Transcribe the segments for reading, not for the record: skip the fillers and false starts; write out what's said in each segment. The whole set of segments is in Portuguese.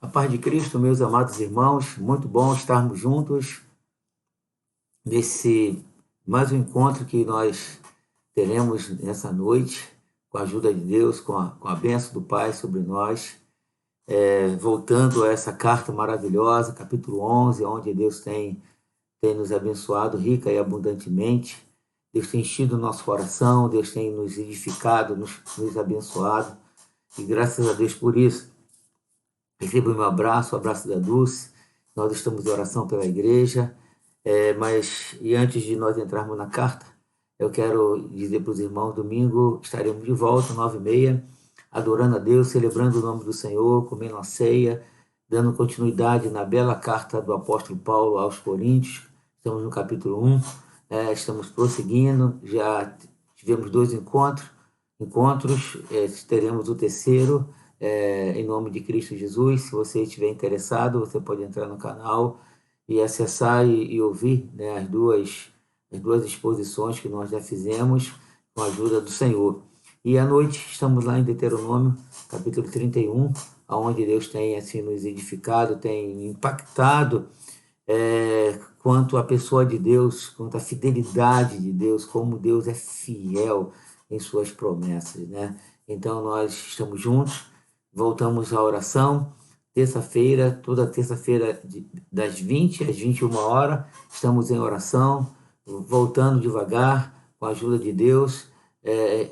A paz de Cristo, meus amados irmãos, muito bom estarmos juntos nesse mais um encontro que nós teremos nessa noite, com a ajuda de Deus, com a bênção do Pai sobre nós, voltando a essa carta maravilhosa, capítulo 11, onde Deus tem nos abençoado rica e abundantemente. Deus tem enchido o nosso coração, Deus tem nos edificado, nos abençoado, e graças a Deus por isso. Receba o meu abraço, o abraço da Dulce. Nós estamos em oração pela igreja, e antes de nós entrarmos na carta, eu quero dizer para os irmãos, domingo estaremos de volta, 9h30, adorando a Deus, celebrando o nome do Senhor, comendo a ceia, dando continuidade na bela carta do apóstolo Paulo aos Coríntios. Estamos no capítulo 1, estamos prosseguindo, já tivemos 2 encontros, teremos o terceiro, em nome de Cristo Jesus. Se você estiver interessado, você pode entrar no canal e acessar e ouvir, as duas exposições que nós já fizemos com a ajuda do Senhor. E à noite estamos lá em Deuteronômio, capítulo 31, onde Deus tem assim nos edificado, tem impactado quanto a pessoa de Deus, quanto a fidelidade de Deus, como Deus é fiel em suas promessas, Então nós estamos juntos. Voltamos à oração, terça-feira, toda terça-feira, das 20 às 21 horas, estamos em oração, voltando devagar, com a ajuda de Deus,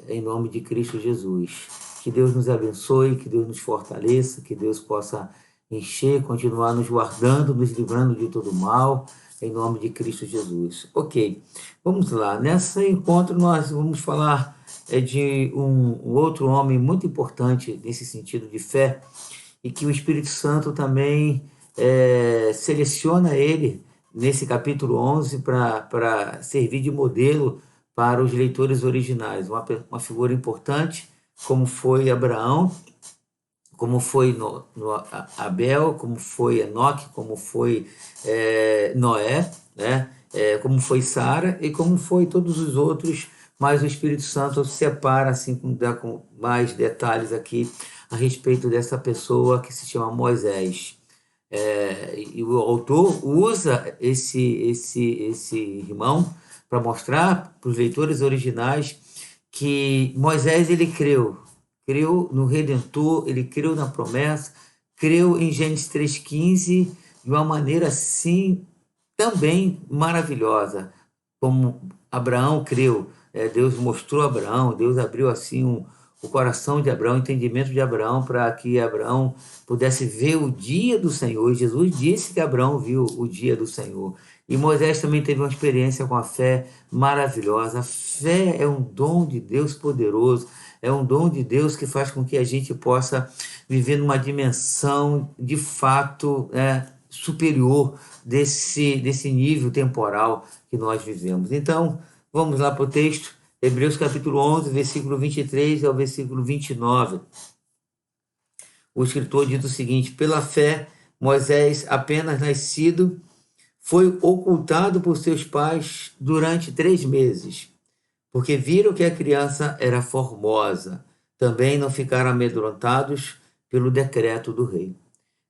em nome de Cristo Jesus. Que Deus nos abençoe, que Deus nos fortaleça, que Deus possa encher, continuar nos guardando, nos livrando de todo mal, em nome de Cristo Jesus. Ok, vamos lá. Nesse encontro nós vamos falar de um outro homem muito importante nesse sentido de fé, e que o Espírito Santo também seleciona ele nesse capítulo 11 para servir de modelo para os leitores originais. Uma figura importante, como foi Abraão, como foi Abel, como foi Enoque, como foi Noé, como foi Sara e como foi todos os outros, mas o Espírito Santo separa, assim, dá com mais detalhes aqui a respeito dessa pessoa que se chama Moisés. E o autor usa esse irmão para mostrar para os leitores originais que Moisés, ele creu no Redentor, ele creu na promessa, creu em Gênesis 3,15 de uma maneira assim também maravilhosa, como Abraão creu. Deus mostrou a Abraão, Deus abriu assim o coração de Abraão, o entendimento de Abraão, para que Abraão pudesse ver o dia do Senhor. E Jesus disse que Abraão viu o dia do Senhor. E Moisés também teve uma experiência com a fé maravilhosa. A fé é um dom de Deus poderoso, é um dom de Deus que faz com que a gente possa viver numa dimensão de fato superior desse nível temporal que nós vivemos. Então, vamos lá para o texto, Hebreus capítulo 11, versículo 23 ao versículo 29. O escritor diz o seguinte: pela fé, Moisés, apenas nascido, foi ocultado por seus pais durante 3 meses, porque viram que a criança era formosa. Também não ficaram amedrontados pelo decreto do rei.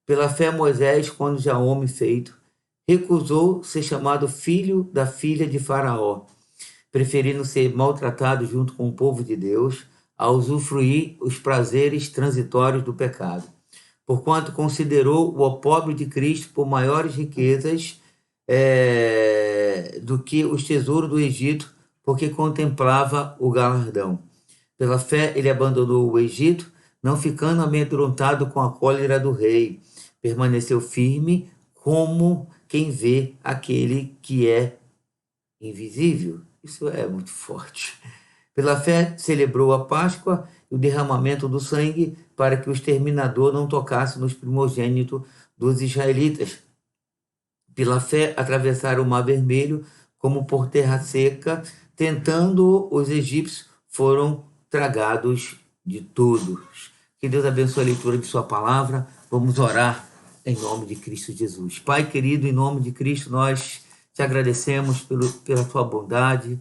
Pela fé, Moisés, quando já homem feito, recusou ser chamado filho da filha de Faraó, preferindo ser maltratado junto com o povo de Deus, a usufruir os prazeres transitórios do pecado. Porquanto considerou o opróbrio de Cristo por maiores riquezas do que os tesouros do Egito, porque contemplava o galardão. Pela fé, ele abandonou o Egito, não ficando amedrontado com a cólera do rei. Permaneceu firme como quem vê aquele que é invisível. Isso é muito forte. Pela fé, celebrou a Páscoa e o derramamento do sangue para que o exterminador não tocasse nos primogênitos dos israelitas. Pela fé, atravessaram o Mar Vermelho como por terra seca, tentando os egípcios, foram tragados de todos. Que Deus abençoe a leitura de sua palavra. Vamos orar em nome de Cristo Jesus. Pai querido, em nome de Cristo, nós te agradecemos pela tua bondade,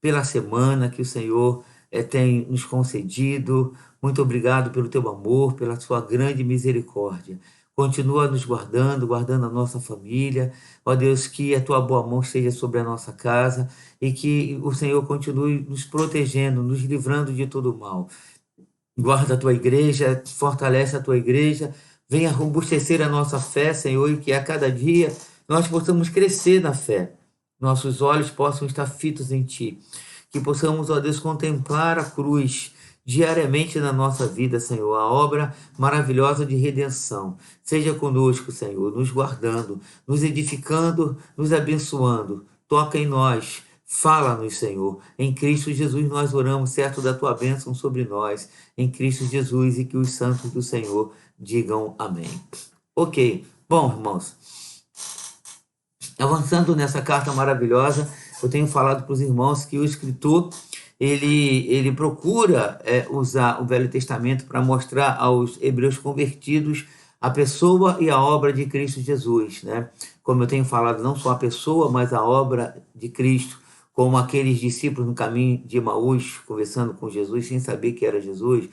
pela semana que o Senhor tem nos concedido. Muito obrigado pelo teu amor, pela sua grande misericórdia. Continua nos guardando, guardando a nossa família. Ó Deus, que a tua boa mão esteja sobre a nossa casa e que o Senhor continue nos protegendo, nos livrando de todo mal. Guarda a tua igreja, fortalece a tua igreja, venha robustecer a nossa fé, Senhor, e que a cada dia nós possamos crescer na fé, nossos olhos possam estar fitos em Ti, que possamos, ó Deus, contemplar a cruz diariamente na nossa vida, Senhor, a obra maravilhosa de redenção. Seja conosco, Senhor, nos guardando, nos edificando, nos abençoando. Toca em nós. Fala-nos, Senhor. Em Cristo Jesus nós oramos, certo da tua bênção sobre nós. Em Cristo Jesus, e que os santos do Senhor digam amém. Ok. Bom, irmãos, avançando nessa carta maravilhosa, eu tenho falado para os irmãos que o escritor ele procura usar o Velho Testamento para mostrar aos hebreus convertidos a pessoa e a obra de Cristo Jesus, né? Como eu tenho falado, não só a pessoa, mas a obra de Cristo, como aqueles discípulos no caminho de Emaús, conversando com Jesus, sem saber que era Jesus.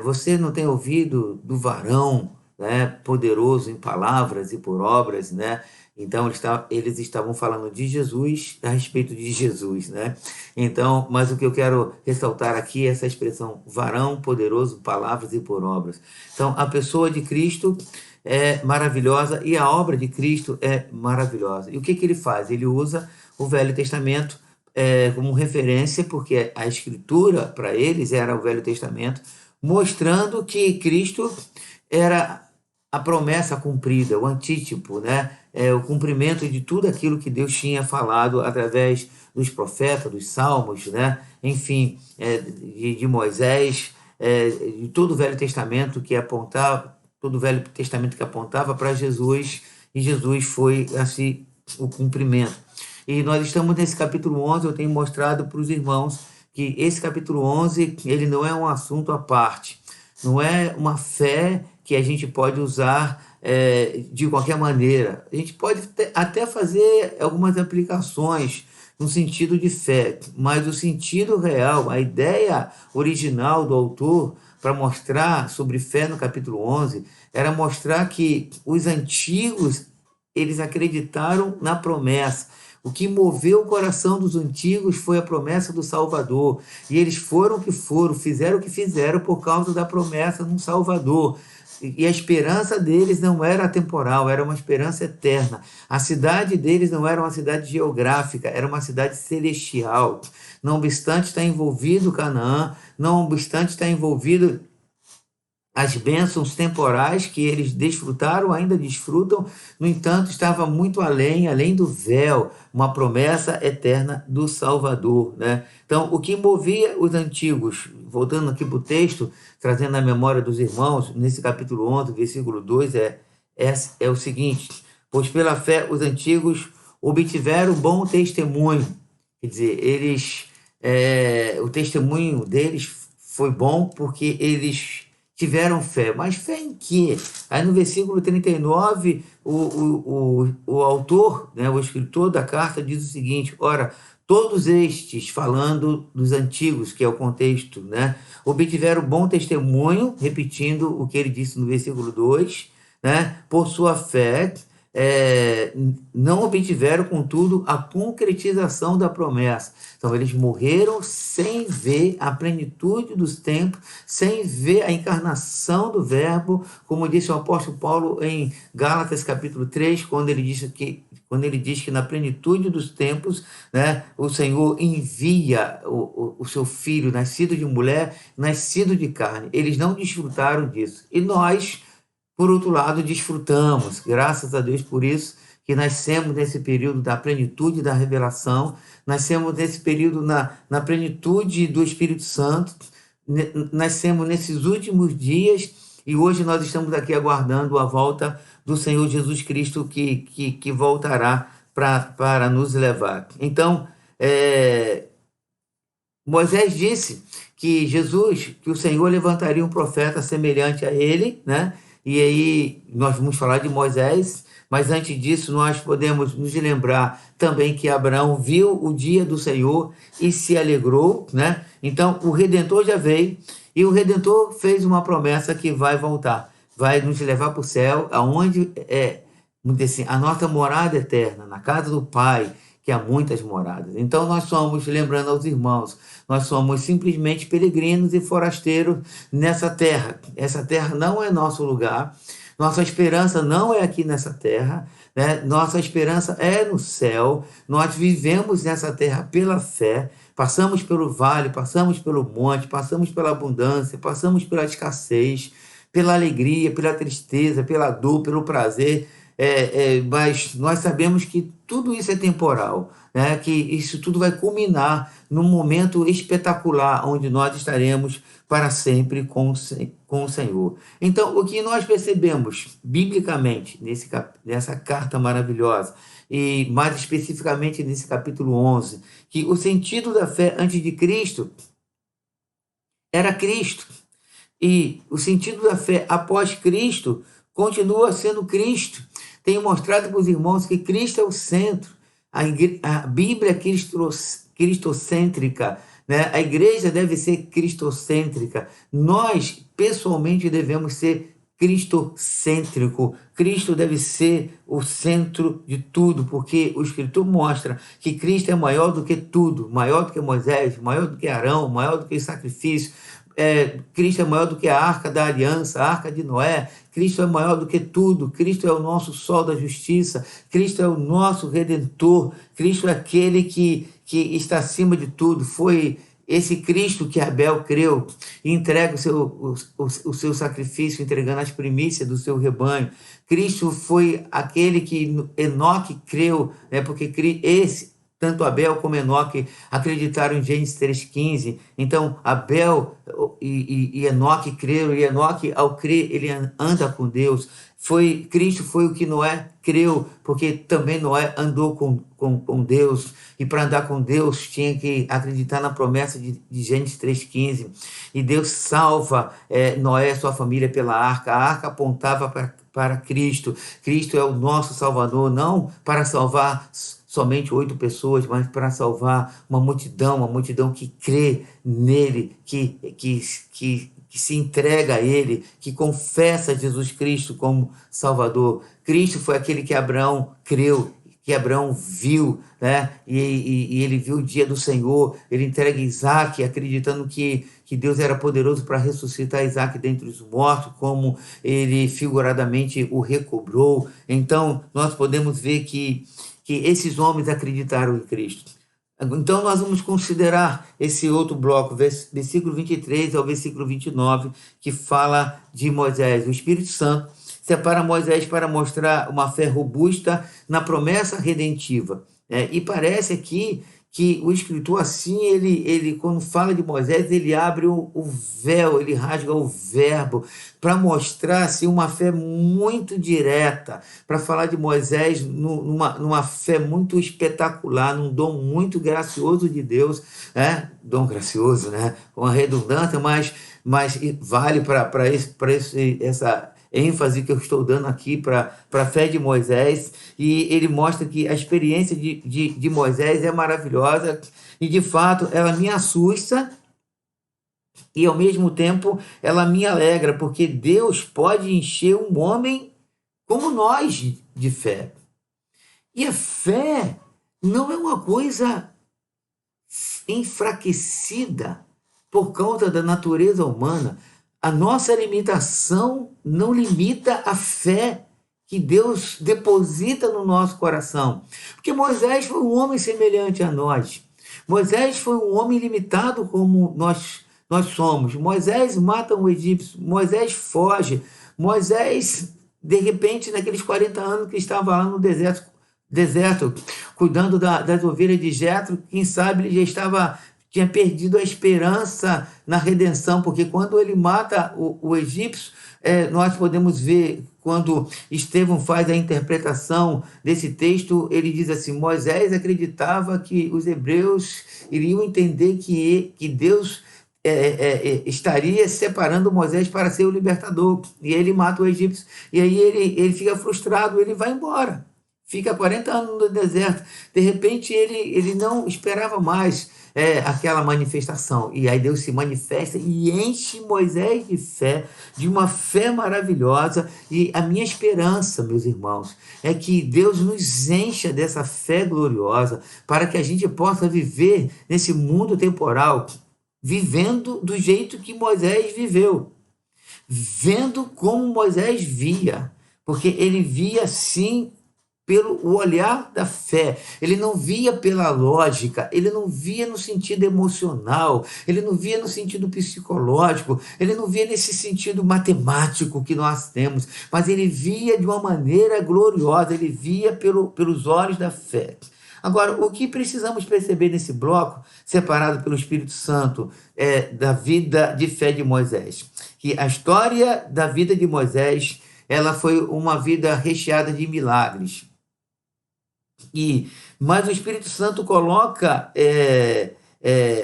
Você não tem ouvido do varão, né, poderoso em palavras e por obras, né? Então, eles estavam falando de Jesus, a respeito de Jesus, né? Então, mas o que eu quero ressaltar aqui é essa expressão, varão poderoso, palavras e por obras. Então, a pessoa de Cristo é maravilhosa e a obra de Cristo é maravilhosa. E o que ele faz? Ele usa o Velho Testamento como referência, porque a escritura para eles era o Velho Testamento, mostrando que Cristo era a promessa cumprida, o antítipo, né? O cumprimento de tudo aquilo que Deus tinha falado através dos profetas, dos salmos, né? Enfim, de Moisés, de todo o Velho Testamento que apontava, todo o Velho Testamento que apontava para Jesus, e Jesus foi assim o cumprimento. E nós estamos nesse capítulo 11, eu tenho mostrado para os irmãos que esse capítulo 11, ele não é um assunto à parte, não é uma fé que a gente pode usar de qualquer maneira. A gente pode até fazer algumas aplicações no sentido de fé, mas o sentido real, a ideia original do autor para mostrar sobre fé no capítulo 11 era mostrar que os antigos, eles acreditaram na promessa. O que moveu o coração dos antigos foi a promessa do Salvador. E eles foram o que foram, fizeram o que fizeram por causa da promessa de um Salvador. E a esperança deles não era temporal, era uma esperança eterna. A cidade deles não era uma cidade geográfica, era uma cidade celestial. Não obstante estar envolvido Canaã, não obstante estar envolvido as bênçãos temporais que eles desfrutaram, ainda desfrutam, no entanto, estava muito além do véu, uma promessa eterna do Salvador, né? Então, o que movia os antigos, voltando aqui para o texto, trazendo a memória dos irmãos, nesse capítulo 11, versículo 2, é o seguinte: pois pela fé os antigos obtiveram bom testemunho. Quer dizer, o testemunho deles foi bom porque eles tiveram fé. Mas fé em quê? Aí no versículo 39, o autor, né, o escritor da carta, diz o seguinte: ora, todos estes, falando dos antigos, que é o contexto, né, obtiveram bom testemunho, repetindo o que ele disse no versículo 2, né, por sua fé, não obtiveram, contudo, a concretização da promessa. Então, eles morreram sem ver a plenitude dos tempos, sem ver a encarnação do Verbo, como disse o apóstolo Paulo em Gálatas capítulo 3, quando ele diz que na plenitude dos tempos, né, o Senhor envia o seu filho, nascido de mulher, nascido de carne. Eles não desfrutaram disso. E nós, por outro lado, desfrutamos, graças a Deus por isso, que nascemos nesse período da plenitude da revelação, nascemos nesse período na plenitude do Espírito Santo, nascemos nesses últimos dias, e hoje nós estamos aqui aguardando a volta do Senhor Jesus Cristo que voltará para nos levar. Então, Moisés disse que o Senhor levantaria um profeta semelhante a ele, né? E aí nós vamos falar de Moisés, mas antes disso nós podemos nos lembrar também que Abraão viu o dia do Senhor e se alegrou, né? Então o Redentor já veio e o Redentor fez uma promessa que vai voltar, vai nos levar para o céu, aonde vamos dizer assim, a nossa morada eterna, na casa do Pai, que há muitas moradas. Então nós somos, lembrando aos irmãos, nós somos simplesmente peregrinos e forasteiros nessa terra. Essa terra não é nosso lugar. Nossa esperança não é aqui nessa terra, né? Nossa esperança é no céu. Nós vivemos nessa terra pela fé. Passamos pelo vale, passamos pelo monte, passamos pela abundância, passamos pela escassez, pela alegria, pela tristeza, pela dor, pelo prazer. Mas nós sabemos que tudo isso é temporal, né? Que isso tudo vai culminar num momento espetacular, onde nós estaremos para sempre com o Senhor. Então, o que nós percebemos biblicamente nessa carta maravilhosa, e mais especificamente nesse capítulo 11, que o sentido da fé antes de Cristo era Cristo, e o sentido da fé após Cristo continua sendo Cristo. Tenho mostrado para os irmãos que Cristo é o centro, a Bíblia é cristocêntrica, né? A igreja deve ser cristocêntrica. Nós, pessoalmente, devemos ser cristocêntrico. Cristo deve ser o centro de tudo, porque o Escritor mostra que Cristo é maior do que tudo, maior do que Moisés, maior do que Arão, maior do que sacrifício. Cristo é maior do que a arca da aliança, a arca de Noé. Cristo é maior do que tudo. Cristo é o nosso sol da justiça. Cristo é o nosso redentor. Cristo é aquele que está acima de tudo. Foi esse Cristo que Abel creu e entrega o seu sacrifício, entregando as primícias do seu rebanho. Cristo foi aquele que Enoque creu, né? Porque tanto Abel como Enoque acreditaram em Gênesis 3,15. Então, Abel e Enoque creram, e Enoque, ao crer, ele anda com Deus. Cristo foi o que Noé creu, porque também Noé andou com Deus, e para andar com Deus tinha que acreditar na promessa de Gênesis 3,15. E Deus salva Noé e sua família pela arca. A arca apontava para Cristo. Cristo é o nosso Salvador, não para salvar somente 8 pessoas, mas para salvar uma multidão que crê nele, que se entrega a ele, que confessa Jesus Cristo como Salvador. Cristo foi aquele que Abraão creu, que Abraão viu, né? E ele viu o dia do Senhor. Ele entrega Isaac, acreditando que Deus era poderoso para ressuscitar Isaac dentre os mortos, como ele figuradamente o recobrou. Então, nós podemos ver que esses homens acreditaram em Cristo. Então, nós vamos considerar esse outro bloco, versículo 23 ao versículo 29, que fala de Moisés. O Espírito Santo separa Moisés para mostrar uma fé robusta na promessa redentiva. E parece aqui que o escritor, assim, ele quando fala de Moisés, ele abre o véu, ele rasga o verbo, para mostrar assim, uma fé muito direta, para falar de Moisés numa fé muito espetacular, num dom muito gracioso de Deus, né? Dom gracioso, né? Uma redundância, mas vale para essa ênfase que eu estou dando aqui para a fé de Moisés, e ele mostra que a experiência de Moisés é maravilhosa, e de fato ela me assusta, e ao mesmo tempo ela me alegra, porque Deus pode encher um homem como nós de fé. E a fé não é uma coisa enfraquecida por causa da natureza humana. A nossa limitação não limita a fé que Deus deposita no nosso coração. Porque Moisés foi um homem semelhante a nós. Moisés foi um homem limitado como nós somos. Moisés mata um egípcio. Moisés foge. Moisés, de repente, naqueles 40 anos que estava lá no deserto cuidando das ovelhas de Jetro, quem sabe ele já tinha perdido a esperança na redenção, porque quando ele mata o egípcio, nós podemos ver, quando Estevão faz a interpretação desse texto, ele diz assim: Moisés acreditava que os hebreus iriam entender que Deus estaria separando Moisés para ser o libertador. E ele mata o egípcio. E aí ele fica frustrado, ele vai embora. Fica 40 anos no deserto. De repente ele não esperava mais aquela manifestação. E aí Deus se manifesta e enche Moisés de fé, de uma fé maravilhosa. E a minha esperança, meus irmãos, é que Deus nos encha dessa fé gloriosa para que a gente possa viver nesse mundo temporal, vivendo do jeito que Moisés viveu, vendo como Moisés via, porque ele via sim pelo o olhar da fé, ele não via pela lógica, ele não via no sentido emocional, ele não via no sentido psicológico, ele não via nesse sentido matemático que nós temos, mas ele via de uma maneira gloriosa, ele via pelos olhos da fé. Agora, o que precisamos perceber nesse bloco, separado pelo Espírito Santo, da vida de fé de Moisés? Que a história da vida de Moisés, ela foi uma vida recheada de milagres. Mas o Espírito Santo coloca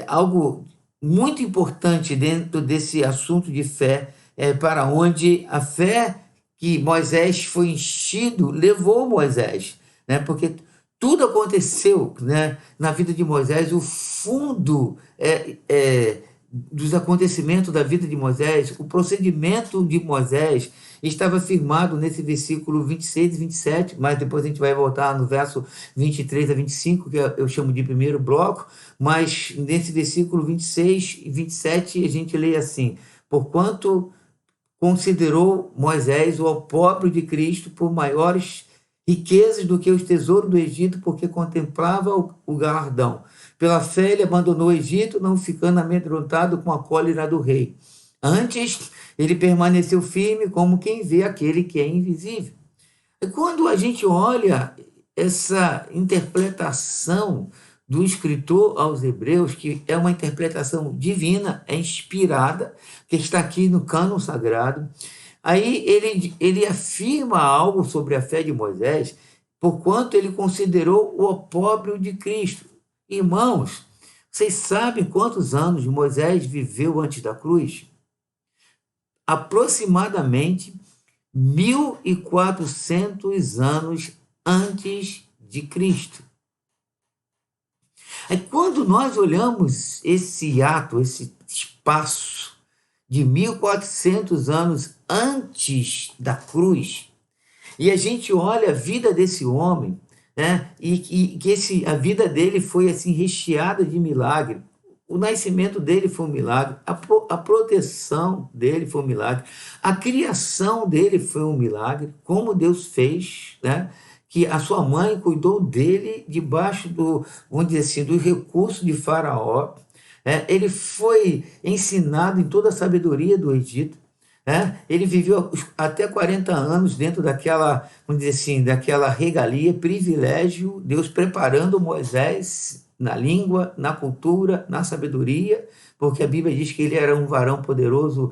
algo muito importante dentro desse assunto de fé, para onde a fé que Moisés foi enchido levou Moisés, né? Porque tudo aconteceu, né, na vida de Moisés, o fundo dos acontecimentos da vida de Moisés, o procedimento de Moisés estava firmado nesse versículo 26 e 27, mas depois a gente vai voltar no verso 23 a 25, que eu chamo de primeiro bloco, mas nesse versículo 26 e 27 a gente lê assim: porquanto considerou Moisés o opróbrio de Cristo por maiores riquezas do que os tesouros do Egito, porque contemplava o galardão. Pela fé ele abandonou o Egito, não ficando amedrontado com a cólera do rei. Antes, ele permaneceu firme como quem vê aquele que é invisível. E quando a gente olha essa interpretação do escritor aos Hebreus, que é uma interpretação divina, é inspirada, que está aqui no cânon sagrado, aí ele afirma algo sobre a fé de Moisés, porquanto ele considerou o opróbrio de Cristo. Irmãos, vocês sabem quantos anos Moisés viveu antes da cruz? Aproximadamente 1.400 anos antes de Cristo. Aí, quando nós olhamos esse ato, esse espaço de 1.400 anos antes da cruz, e a gente olha a vida desse homem, né, e que a vida dele foi assim recheada de milagre. O nascimento dele foi um milagre, a proteção dele foi um milagre, a criação dele foi um milagre, como Deus fez, né? Que a sua mãe cuidou dele debaixo vamos dizer assim, do recurso de Faraó. Ele foi ensinado em toda a sabedoria do Egito. Ele viveu até 40 anos dentro daquela, vamos dizer assim, daquela regalia, privilégio, Deus preparando Moisés na língua, na cultura, na sabedoria, porque a Bíblia diz que ele era um varão poderoso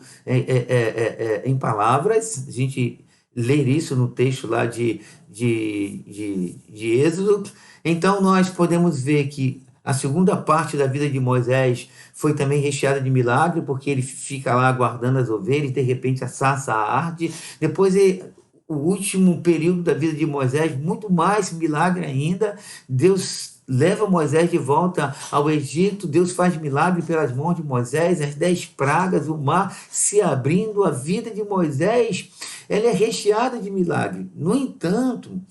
em palavras. A gente lê isso no texto lá de Êxodo. Então nós podemos ver que a segunda parte da vida de Moisés foi também recheada de milagre, porque ele fica lá guardando as ovelhas, e de repente a sarça arde. Depois, o último período da vida de Moisés, muito mais milagre ainda. Deus leva Moisés de volta ao Egito, Deus faz milagre pelas mãos de Moisés, as 10 pragas, o mar se abrindo, a vida de Moisés, ela é recheada de milagre. No entanto,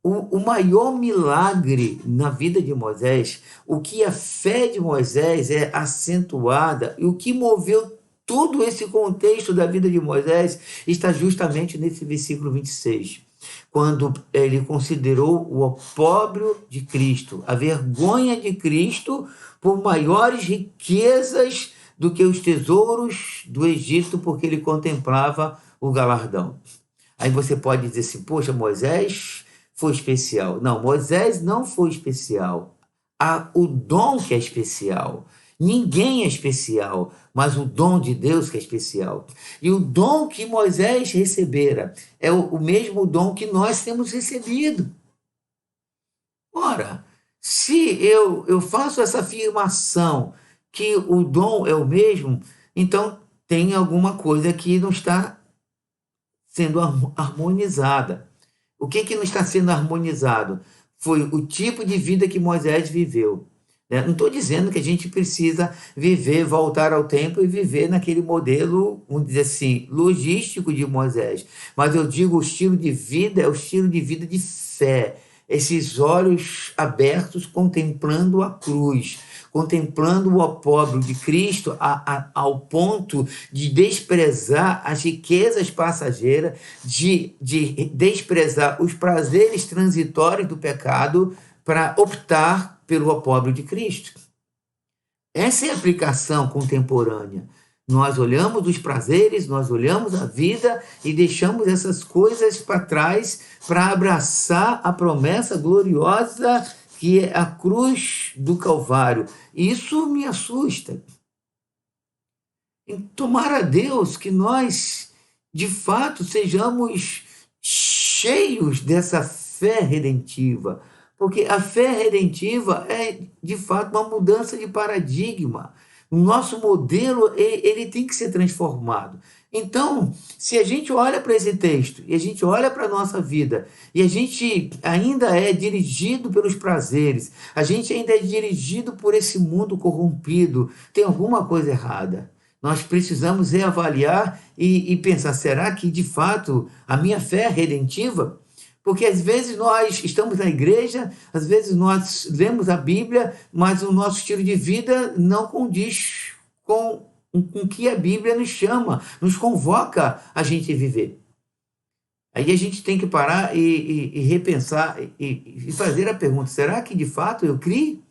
o maior milagre na vida de Moisés, o que a fé de Moisés é acentuada e o que moveu todo esse contexto da vida de Moisés está justamente nesse versículo 26, quando ele considerou o opróbrio de Cristo, a vergonha de Cristo, por maiores riquezas do que os tesouros do Egito, porque ele contemplava o galardão. Aí você pode dizer assim: poxa, Moisés foi especial. Não, Moisés não foi especial. Há o dom que é especial. Ninguém é especial, mas o dom de Deus que é especial. E o dom que Moisés recebera é o mesmo dom que nós temos recebido. Ora, se eu faço essa afirmação que o dom é o mesmo, então tem alguma coisa que não está sendo harmonizada. O que não está sendo harmonizado? Foi o tipo de vida que Moisés viveu. Né? Não estou dizendo que a gente precisa viver, voltar ao tempo e viver naquele modelo, vamos dizer assim, logístico de Moisés. Mas eu digo, o estilo de vida é o estilo de vida de fé. Esses olhos abertos contemplando a cruz, contemplando o opróbrio de Cristo ao ponto de desprezar as riquezas passageiras, de desprezar os prazeres transitórios do pecado para optar pelo opróbrio de Cristo. Essa é a aplicação contemporânea. Nós olhamos os prazeres, nós olhamos a vida e deixamos essas coisas para trás para abraçar a promessa gloriosa que é a cruz do Calvário. Isso me assusta. Tomara a Deus que nós, de fato, sejamos cheios dessa fé redentiva, porque a fé redentiva é, de fato, uma mudança de paradigma. O nosso modelo, ele tem que ser transformado. Então, se a gente olha para esse texto e a gente olha para a nossa vida e a gente ainda é dirigido pelos prazeres, a gente ainda é dirigido por esse mundo corrompido, tem alguma coisa errada. Nós precisamos reavaliar e pensar, será que de fato a minha fé é redentiva? Porque às vezes nós estamos na igreja, às vezes nós lemos a Bíblia, mas o nosso estilo de vida não condiz com o que a Bíblia nos chama, nos convoca a gente viver. Aí a gente tem que parar e repensar e fazer a pergunta, será que de fato eu criei?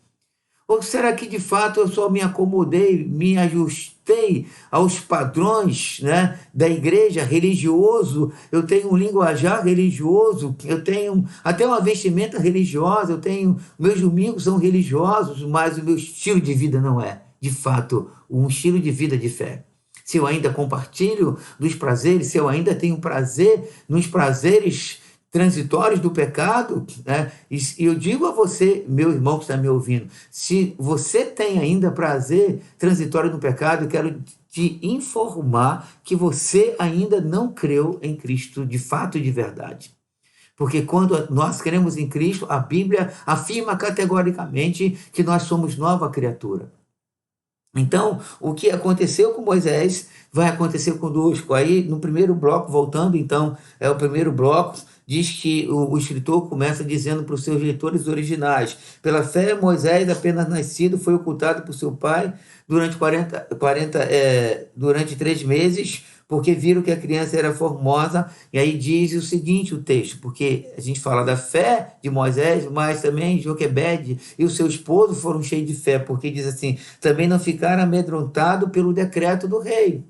Ou será que de fato eu só me acomodei, me ajustei aos padrões, né, da igreja religioso? Eu tenho um linguajar religioso, eu tenho até uma vestimenta religiosa, eu tenho meus domingos são religiosos, mas o meu estilo de vida não é, de fato, um estilo de vida de fé. Se eu ainda compartilho dos prazeres, se eu ainda tenho prazer nos prazeres transitórios do pecado, né? E eu digo a você, meu irmão que está me ouvindo, se você tem ainda prazer transitório no pecado, eu quero te informar que você ainda não creu em Cristo de fato e de verdade. Porque quando nós cremos em Cristo, a Bíblia afirma categoricamente que nós somos nova criatura. Então, o que aconteceu com Moisés vai acontecer conosco. Aí, no primeiro bloco, voltando, então, é o primeiro bloco, diz que o escritor começa dizendo para os seus leitores originais: pela fé, Moisés, apenas nascido, foi ocultado por seu pai durante 3 meses, porque viram que a criança era formosa. E aí diz o seguinte, o texto, porque a gente fala da fé de Moisés, mas também Joquebede e o seu esposo foram cheios de fé, porque diz assim, também não ficaram amedrontados pelo decreto do rei.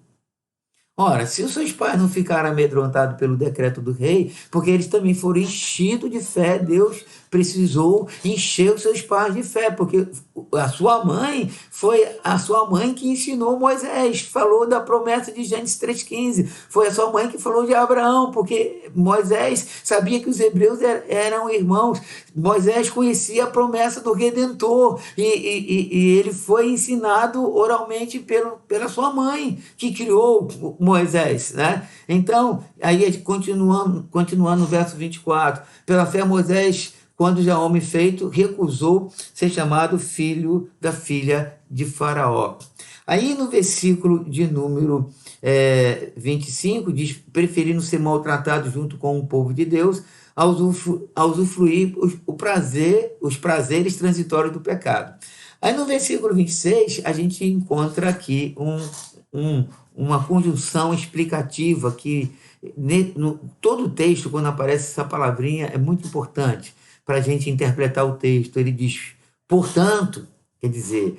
Ora, se os seus pais não ficaram amedrontados pelo decreto do rei, porque eles também foram enchidos de fé, Deus precisou encher os seus pais de fé, porque a sua mãe foi a sua mãe que ensinou Moisés, falou da promessa de Gênesis 3,15, foi a sua mãe que falou de Abraão, porque Moisés sabia que os hebreus eram irmãos, Moisés conhecia a promessa do Redentor, e ele foi ensinado oralmente pela sua mãe, que criou Moisés, né? Então, aí continuando no verso 24, pela fé Moisés, quando já homem feito, recusou ser chamado filho da filha de Faraó. Aí no versículo de número 25, diz, preferindo ser maltratado junto com o povo de Deus, a usufruir os prazeres transitórios do pecado. Aí no versículo 26, a gente encontra aqui uma conjunção explicativa que todo o texto, quando aparece essa palavrinha, é muito importante para a gente interpretar o texto. Ele diz, portanto, quer dizer,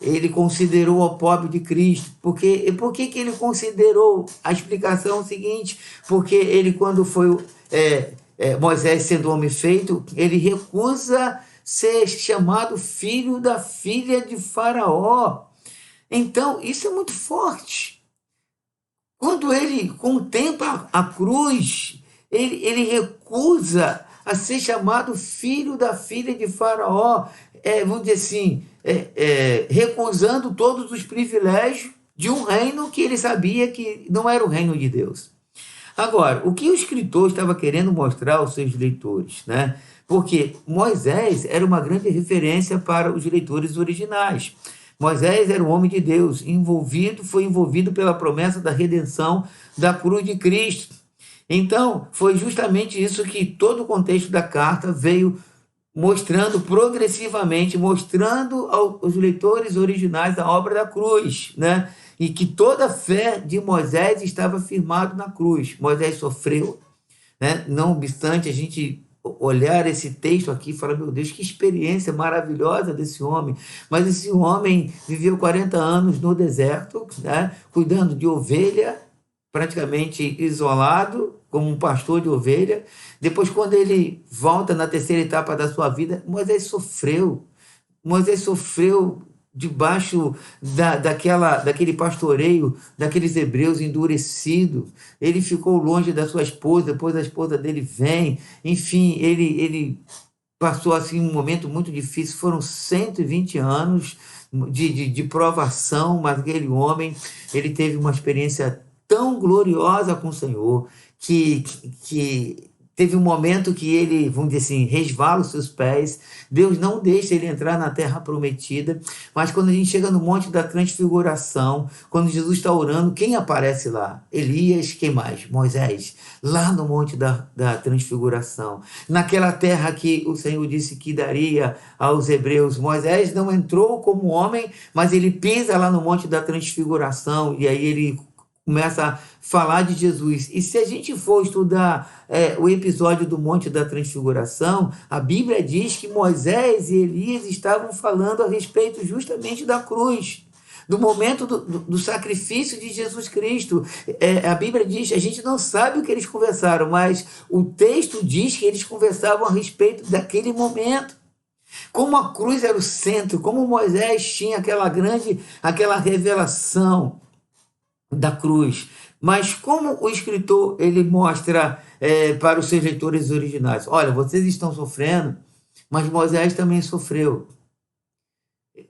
ele considerou o pobre de Cristo. Por que ele considerou? A explicação é o seguinte, porque ele, quando foi Moisés sendo homem feito, ele recusa ser chamado filho da filha de Faraó. Então, isso é muito forte. Quando ele contempla a cruz, ele recusa a ser chamado filho da filha de Faraó, vamos dizer assim, recusando todos os privilégios de um reino que ele sabia que não era o reino de Deus. Agora, o que o escritor estava querendo mostrar aos seus leitores, né? Porque Moisés era uma grande referência para os leitores originais. Moisés era um homem de Deus, foi envolvido pela promessa da redenção da cruz de Cristo. Então, foi justamente isso que todo o contexto da carta veio mostrando progressivamente, mostrando aos leitores originais a obra da cruz, né? E que toda a fé de Moisés estava firmada na cruz. Moisés sofreu, né? Não obstante a gente olhar esse texto aqui e falar, meu Deus, que experiência maravilhosa desse homem. Mas esse homem viveu 40 anos no deserto, né? Cuidando de ovelha, praticamente isolado, como um pastor de ovelha. Depois, quando ele volta na terceira etapa da sua vida, Moisés sofreu. Moisés sofreu debaixo daquele pastoreio, daqueles hebreus endurecidos. Ele ficou longe da sua esposa, depois a esposa dele vem. Enfim, ele passou assim um momento muito difícil. Foram 120 anos de provação, mas aquele homem, ele teve uma experiência tão gloriosa com o Senhor que teve um momento que ele, vamos dizer assim, resvala os seus pés. Deus não deixa ele entrar na terra prometida. Mas quando a gente chega no Monte da Transfiguração, quando Jesus está orando, quem aparece lá? Elias, quem mais? Moisés, lá no Monte da Transfiguração. Naquela terra que o Senhor disse que daria aos hebreus. Moisés não entrou como homem, mas ele pisa lá no Monte da Transfiguração e aí ele começa a falar de Jesus. E se a gente for estudar o episódio do Monte da Transfiguração, a Bíblia diz que Moisés e Elias estavam falando a respeito justamente da cruz, do momento do sacrifício de Jesus Cristo. A Bíblia diz, a gente não sabe o que eles conversaram, mas o texto diz que eles conversavam a respeito daquele momento. Como a cruz era o centro, como Moisés tinha aquela revelação da cruz. Mas como o escritor ele mostra para os seus leitores originais, olha, vocês estão sofrendo, mas Moisés também sofreu.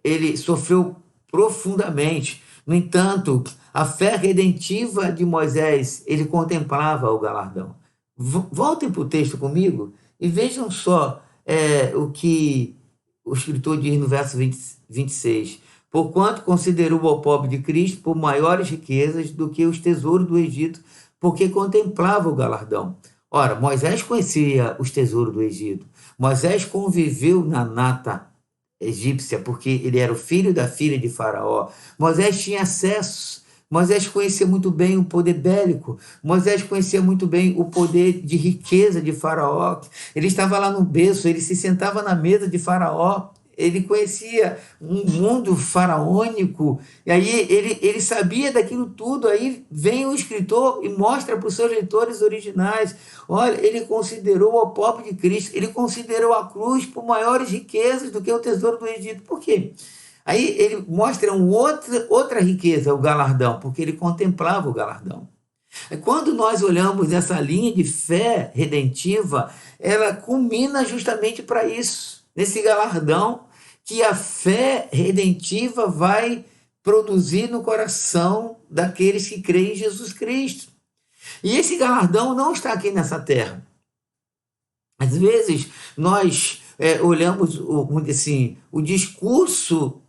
Ele sofreu profundamente. No entanto, a fé redentiva de Moisés, ele contemplava o galardão. Voltem para o texto comigo e vejam só o que o escritor diz no verso 26. Porquanto considerou ao pobre de Cristo por maiores riquezas do que os tesouros do Egito, porque contemplava o galardão. Ora, Moisés conhecia os tesouros do Egito. Moisés conviveu na nata egípcia, porque ele era o filho da filha de Faraó. Moisés tinha acesso. Moisés conhecia muito bem o poder bélico. Moisés conhecia muito bem o poder de riqueza de Faraó. Ele estava lá no berço, ele se sentava na mesa de Faraó. Ele conhecia um mundo faraônico, e aí ele sabia daquilo tudo. Aí vem o escritor e mostra para os seus leitores originais, olha, ele considerou o pobre de Cristo, ele considerou a cruz por maiores riquezas do que o tesouro do Egito. Por quê? Aí ele mostra outra riqueza, o galardão, porque ele contemplava o galardão. Quando nós olhamos essa linha de fé redentiva, ela culmina justamente para isso, nesse galardão que a fé redentiva vai produzir no coração daqueles que creem em Jesus Cristo. E esse galardão não está aqui nessa terra. Às vezes nós olhamos assim, o discurso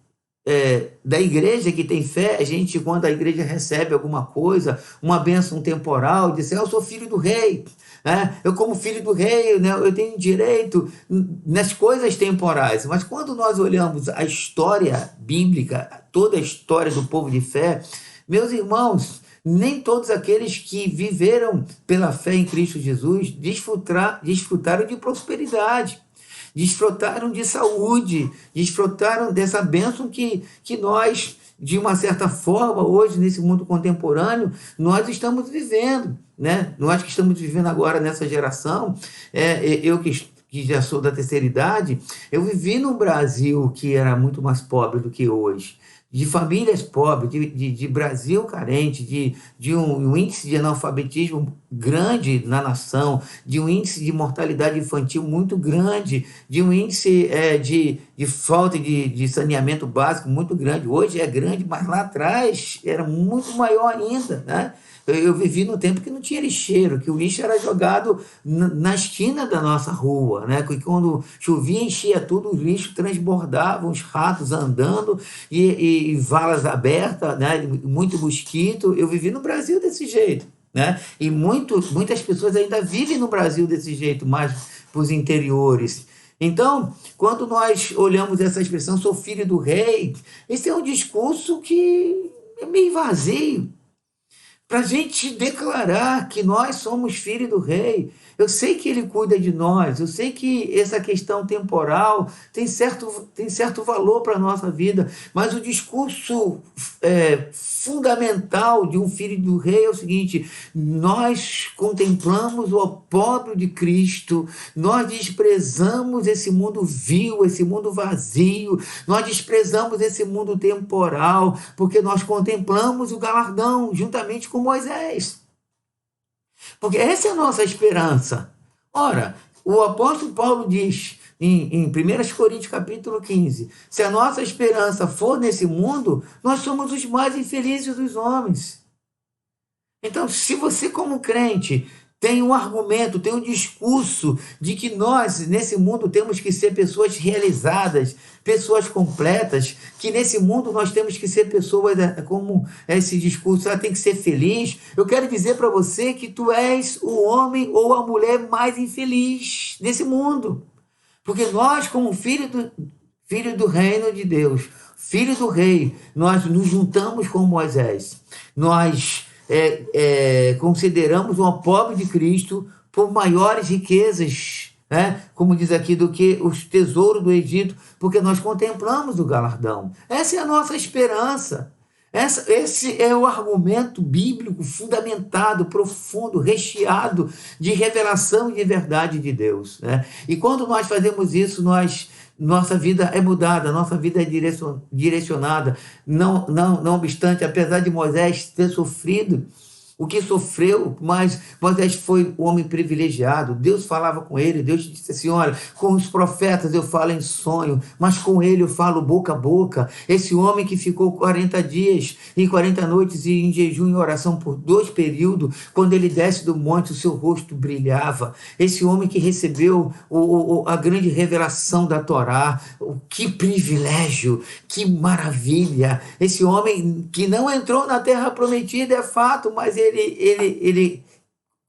da igreja que tem fé, quando a igreja recebe alguma coisa, uma bênção temporal, diz, eu sou filho do rei, eu como filho do rei, né, eu tenho direito nas coisas temporais. Mas quando nós olhamos a história bíblica, toda a história do povo de fé, meus irmãos, nem todos aqueles que viveram pela fé em Cristo Jesus desfrutaram de prosperidade, desfrutaram de saúde, desfrutaram dessa bênção que nós, de uma certa forma, hoje, nesse mundo contemporâneo, nós estamos vivendo, né? Nós que estamos vivendo agora nessa geração, eu que já sou da terceira idade, eu vivi num Brasil que era muito mais pobre do que hoje, de famílias pobres, de Brasil carente, de um índice de analfabetismo grande na nação, de um índice de mortalidade infantil muito grande, de um índice de falta de saneamento básico muito grande. Hoje é grande, mas lá atrás era muito maior ainda, né? Eu vivi no tempo que não tinha lixeiro, que o lixo era jogado na esquina da nossa rua, né? Que quando chovia, enchia tudo, o lixo transbordava, os ratos andando e valas abertas, né? Muito mosquito. Eu vivi no Brasil desse jeito, né? E muitas pessoas ainda vivem no Brasil desse jeito, mais para os interiores. Então, quando nós olhamos essa expressão, sou filho do rei, esse é um discurso que é meio vazio para a gente declarar que nós somos filhos do rei. Eu sei que ele cuida de nós, eu sei que essa questão temporal tem certo valor para a nossa vida, mas o discurso fundamental de um filho do rei é o seguinte: nós contemplamos o opróbrio de Cristo, nós desprezamos esse mundo vil, esse mundo vazio, nós desprezamos esse mundo temporal, porque nós contemplamos o galardão juntamente com Moisés. Porque essa é a nossa esperança. Ora, o apóstolo Paulo diz em 1 Coríntios capítulo 15, se a nossa esperança for nesse mundo, nós somos os mais infelizes dos homens. Então, se você como crente tem um argumento, tem um discurso de que nós, nesse mundo, temos que ser pessoas realizadas, pessoas completas, que nesse mundo nós temos que ser pessoas, como esse discurso, ela tem que ser feliz. Eu quero dizer para você que tu és o homem ou a mulher mais infeliz desse mundo. Porque nós, como filho do reino de Deus, filho do rei, nós nos juntamos com Moisés. Nós consideramos o pobre de Cristo por maiores riquezas, né? Como diz aqui, do que os tesouros do Egito, porque nós contemplamos o galardão. Essa é a nossa esperança. Esse é o argumento bíblico fundamentado, profundo, recheado de revelação e de verdade de Deus, né? E quando nós fazemos isso, nossa vida é mudada, nossa vida é direcionada. Não obstante, apesar de Moisés ter sofrido o que sofreu, mas Moisés foi um homem privilegiado. Deus falava com ele, Deus disse assim: olha, com os profetas eu falo em sonho, mas com ele eu falo boca a boca. Esse homem que ficou 40 dias e 40 noites em jejum e oração por 2 períodos, quando ele desce do monte, o seu rosto brilhava. Esse homem que recebeu a grande revelação da Torá, que privilégio, que maravilha. Esse homem que não entrou na terra prometida, é fato, mas ele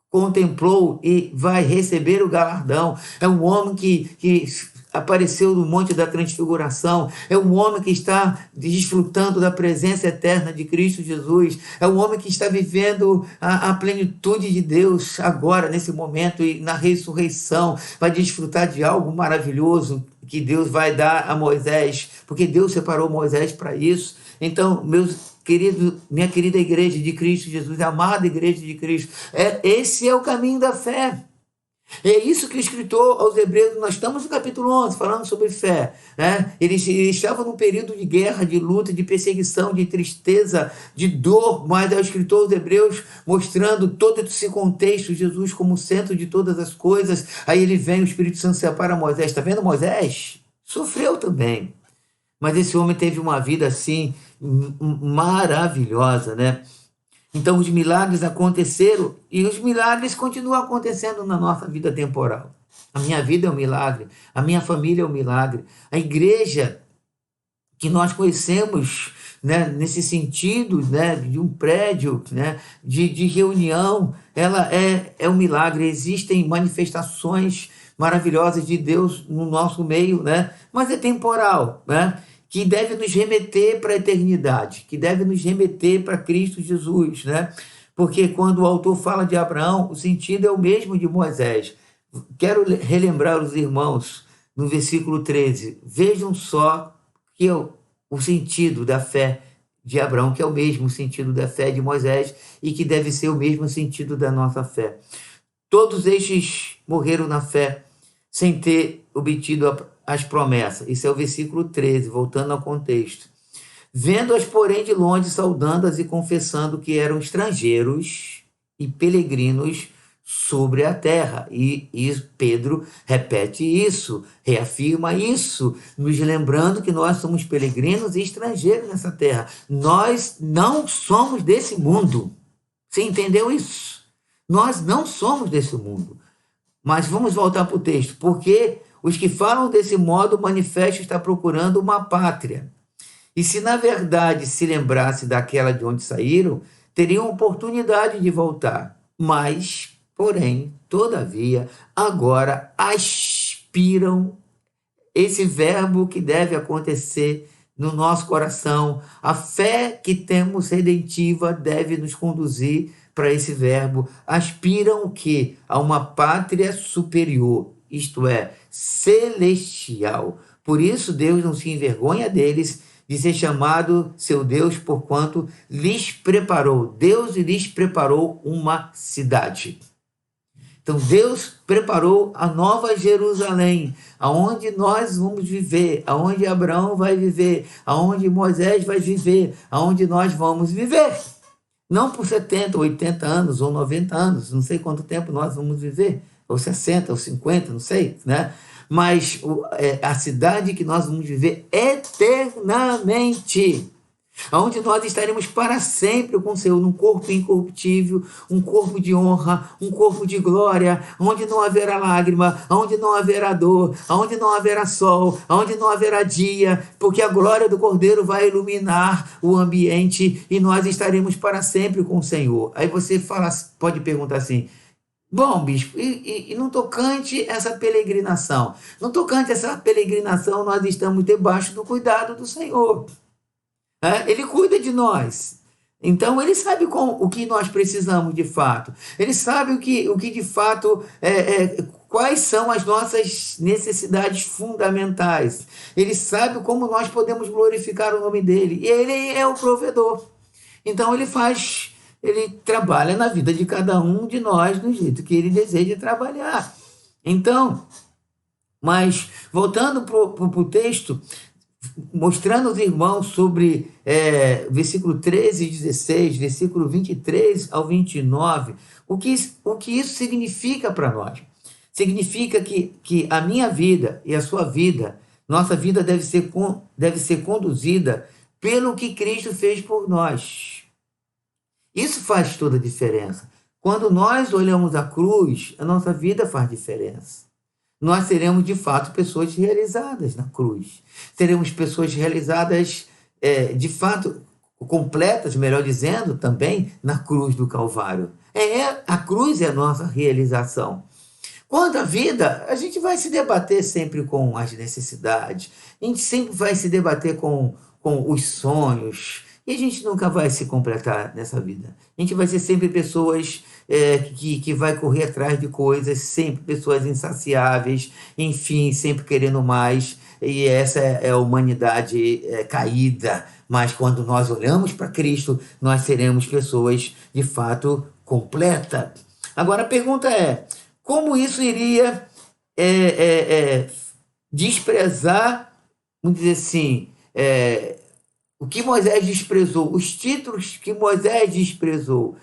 contemplou e vai receber o galardão. É um homem que apareceu no Monte da Transfiguração. É um homem que está desfrutando da presença eterna de Cristo Jesus. É um homem que está vivendo a plenitude de Deus agora, nesse momento, e na ressurreição vai desfrutar de algo maravilhoso que Deus vai dar a Moisés, porque Deus separou Moisés para isso. Então, minha querida igreja de Cristo Jesus, amada igreja de Cristo, esse é o caminho da fé. É isso que o escritor aos Hebreus, nós estamos no capítulo 11, falando sobre fé, né? Eles estavam num período de guerra, de luta, de perseguição, de tristeza, de dor, mas é o escritor aos Hebreus mostrando todo esse contexto, Jesus como centro de todas as coisas. Aí ele vem, o Espírito Santo separa Moisés. Está vendo? Moisés sofreu também, mas esse homem teve uma vida assim maravilhosa, né? Então os milagres aconteceram e os milagres continuam acontecendo na nossa vida temporal. A minha vida é um milagre, a minha família é um milagre. A igreja que nós conhecemos, né, nesse sentido, né, de um prédio, né, de reunião, ela é um milagre. Existem manifestações maravilhosas de Deus no nosso meio, né, mas é temporal, né? Que deve nos remeter para a eternidade, que deve nos remeter para Cristo Jesus, né? Porque quando o autor fala de Abraão, o sentido é o mesmo de Moisés. Quero relembrar os irmãos no versículo 13. Vejam só que é o sentido da fé de Abraão, que é o mesmo sentido da fé de Moisés e que deve ser o mesmo sentido da nossa fé. Todos estes morreram na fé sem ter obtido as promessas. Isso é o versículo 13, voltando ao contexto. Vendo-as, porém, de longe, saudando-as e confessando que eram estrangeiros e peregrinos sobre a terra. E Pedro repete isso, reafirma isso, nos lembrando que nós somos peregrinos e estrangeiros nessa terra. Nós não somos desse mundo. Você entendeu isso? Nós não somos desse mundo. Mas vamos voltar para o texto. Porque os que falam desse modo, o manifesto está procurando uma pátria. E se na verdade se lembrasse daquela de onde saíram, teriam oportunidade de voltar. Mas, porém, todavia, agora aspiram esse verbo que deve acontecer no nosso coração. A fé que temos redentiva deve nos conduzir para esse verbo. Aspiram o quê? A uma pátria superior, isto é, celestial. Por isso Deus não se envergonha deles, de ser chamado seu Deus, porquanto lhes preparou. Deus lhes preparou uma cidade. Então Deus preparou a nova Jerusalém, aonde nós vamos viver, aonde Abraão vai viver, aonde Moisés vai viver, aonde nós vamos viver. Não por 70, 80 anos ou 90 anos, não sei quanto tempo nós vamos viver, ou 60, ou 50, não sei, né? Mas a cidade que nós vamos viver eternamente, onde nós estaremos para sempre com o Senhor, num corpo incorruptível, um corpo de honra, um corpo de glória, onde não haverá lágrima, onde não haverá dor, onde não haverá sol, onde não haverá dia, porque a glória do Cordeiro vai iluminar o ambiente e nós estaremos para sempre com o Senhor. Aí você pode perguntar assim: bom, bispo, e no tocante essa peregrinação? No tocante essa peregrinação, nós estamos debaixo do cuidado do Senhor. Ele cuida de nós. Então, ele sabe o que nós precisamos de fato. Ele sabe o que de fato, quais são as nossas necessidades fundamentais. Ele sabe como nós podemos glorificar o nome dele. E ele é o provedor. Então, ele trabalha na vida de cada um de nós do jeito que ele deseja trabalhar. Então, mas voltando para o texto, mostrando aos irmãos sobre versículo 13 e 16, versículo 23 ao 29, o que isso significa para nós. Significa que a minha vida e a sua vida, nossa vida deve ser conduzida pelo que Cristo fez por nós. Isso faz toda a diferença. Quando nós olhamos a cruz, a nossa vida faz diferença. Nós seremos, de fato, pessoas realizadas na cruz. Seremos pessoas realizadas, de fato, completas, melhor dizendo, também na cruz do Calvário. A cruz é a nossa realização. Quanto à vida, a gente vai se debater sempre com as necessidades. A gente sempre vai se debater com os sonhos. E a gente nunca vai se completar nessa vida. A gente vai ser sempre pessoas que vai correr atrás de coisas, sempre pessoas insaciáveis, enfim, sempre querendo mais. E essa é a humanidade caída. Mas quando nós olhamos para Cristo, nós seremos pessoas, de fato, completas. Agora a pergunta é, como isso iria desprezar, vamos dizer assim, o que Moisés desprezou, os títulos que Moisés desprezou,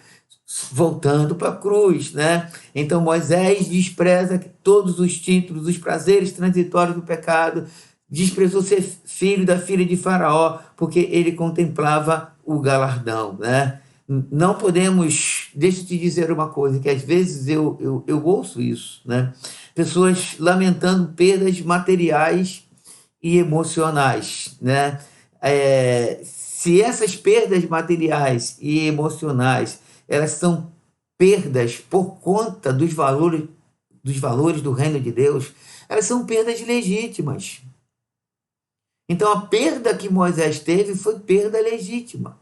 voltando para a cruz, né? Então Moisés despreza todos os títulos, os prazeres transitórios do pecado, desprezou ser filho da filha de Faraó, porque ele contemplava o galardão, né? Não podemos, deixa eu te dizer uma coisa, que às vezes eu ouço isso, né? Pessoas lamentando perdas materiais e emocionais, né? Se essas perdas materiais e emocionais, elas são perdas por conta dos valores do reino de Deus, elas são perdas legítimas. Então a perda que Moisés teve foi perda legítima.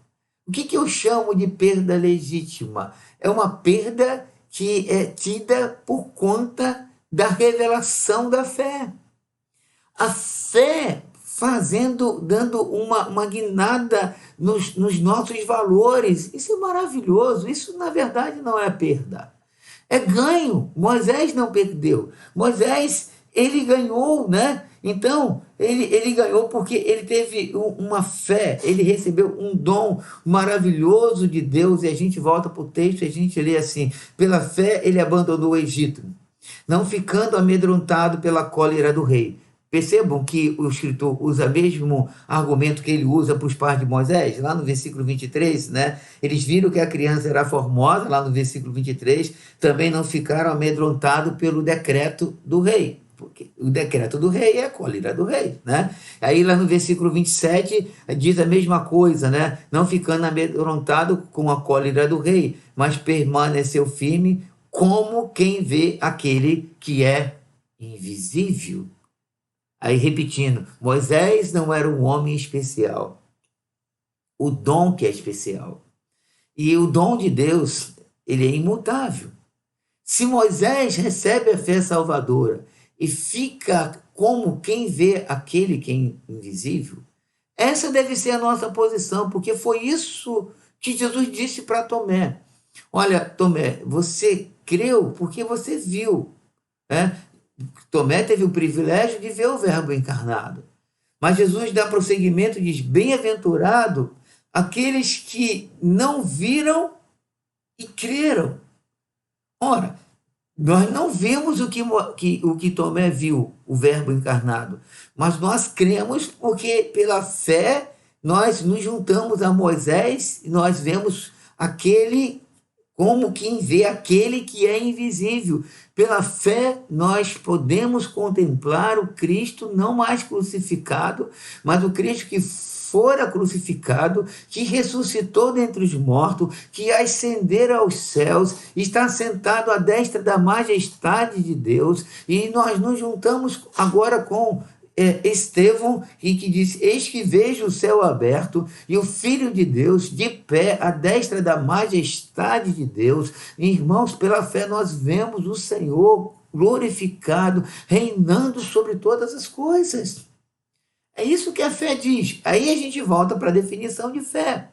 O que eu chamo de perda legítima? É uma perda que é tida por conta da revelação da fé. A fé dando uma guinada nos nossos valores. Isso é maravilhoso. Isso, na verdade, não é perda. É ganho. Moisés não perdeu. Moisés, ele ganhou, né? Então, ele ganhou porque ele teve uma fé, ele recebeu um dom maravilhoso de Deus, e a gente volta para o texto e a gente lê assim: pela fé ele abandonou o Egito, não ficando amedrontado pela cólera do rei. Percebam que o escritor usa o mesmo argumento que ele usa para os pais de Moisés, lá no versículo 23, né? Eles viram que a criança era formosa, lá no versículo 23, também não ficaram amedrontados pelo decreto do rei. Porque o decreto do rei é a cólera do rei, né? Aí lá no versículo 27 diz a mesma coisa, né? Não ficando amedrontado com a cólera do rei, mas permaneceu firme como quem vê aquele que é invisível. Aí repetindo, Moisés não era um homem especial, o dom que é especial. E o dom de Deus, ele é imutável. Se Moisés recebe a fé salvadora e fica como quem vê aquele que é invisível, essa deve ser a nossa posição, porque foi isso que Jesus disse para Tomé. Olha, Tomé, você creu porque você viu, né? Tomé teve o privilégio de ver o Verbo encarnado. Mas Jesus dá prosseguimento e diz: bem-aventurado aqueles que não viram e creram. Ora, nós não vemos o que Tomé viu, o Verbo encarnado, mas nós cremos porque, pela fé, nós nos juntamos a Moisés e nós vemos aquele como quem vê aquele que é invisível. Pela fé, nós podemos contemplar o Cristo não mais crucificado, mas o Cristo que fora crucificado, que ressuscitou dentre os mortos, que ascendera aos céus, está sentado à destra da majestade de Deus, e nós nos juntamos agora com Estevão, e que diz: eis que vejo o céu aberto e o Filho de Deus de pé à destra da majestade de Deus. Irmãos, pela fé nós vemos o Senhor glorificado, reinando sobre todas as coisas. É isso que a fé diz. Aí a gente volta para a definição de fé.